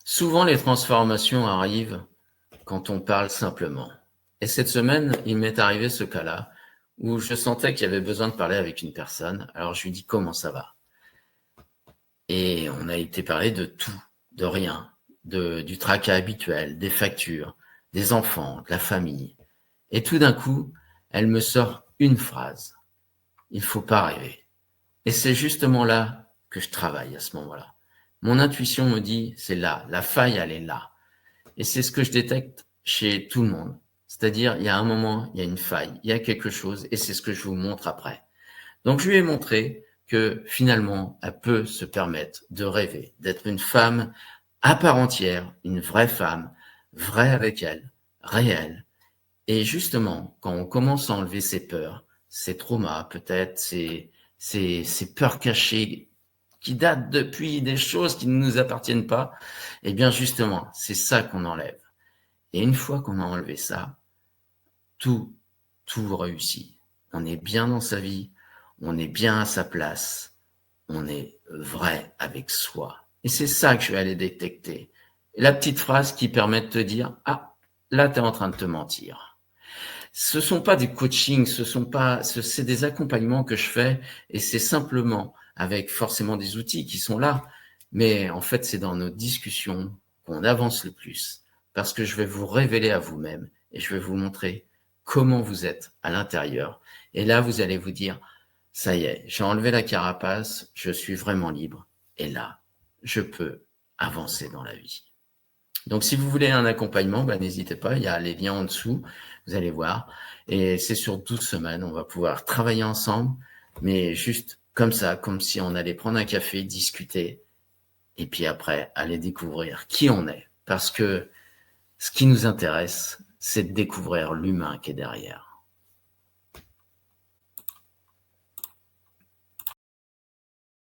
Souvent, les transformations arrivent quand on parle simplement. Et cette semaine, il m'est arrivé ce cas-là où je sentais qu'il y avait besoin de parler avec une personne. Alors je lui dis comment ça va. Et on a été parler de tout, de rien, du tracas habituel, des factures, des enfants, de la famille. Et tout d'un coup, elle me sort une phrase. Il faut pas rêver. Et c'est justement là que je travaille à ce moment-là. Mon intuition me dit, c'est là, la faille, elle est là. Et c'est ce que je détecte chez tout le monde. C'est-à-dire, il y a un moment, il y a une faille, il y a quelque chose, et c'est ce que je vous montre après. Donc, je lui ai montré que finalement, elle peut se permettre de rêver, d'être une femme à part entière, une vraie femme, vraie avec elle, réelle. Et justement, quand on commence à enlever ses peurs, ses traumas, peut-être, ces peurs cachées qui datent depuis des choses qui ne nous appartiennent pas, eh bien, justement, c'est ça qu'on enlève. Et une fois qu'on a enlevé ça, tout, tout réussit. On est bien dans sa vie, on est bien à sa place, on est vrai avec soi. Et c'est ça que je vais aller détecter. Et la petite phrase qui permet de te dire, ah, là, tu es en train de te mentir. Ce sont pas des coachings, c'est des accompagnements que je fais et c'est simplement avec forcément des outils qui sont là. Mais en fait, c'est dans nos discussions qu'on avance le plus parce que je vais vous révéler à vous-même et je vais vous montrer comment vous êtes à l'intérieur. Et là, vous allez vous dire, ça y est, j'ai enlevé la carapace, je suis vraiment libre. Et là, je peux avancer dans la vie. Donc, si vous voulez un accompagnement, n'hésitez pas, il y a les liens en dessous, vous allez voir. Et c'est sur 12 semaines, on va pouvoir travailler ensemble, mais juste comme ça, comme si on allait prendre un café, discuter, et puis après, aller découvrir qui on est. Parce que ce qui nous intéresse, c'est de découvrir l'humain qui est derrière.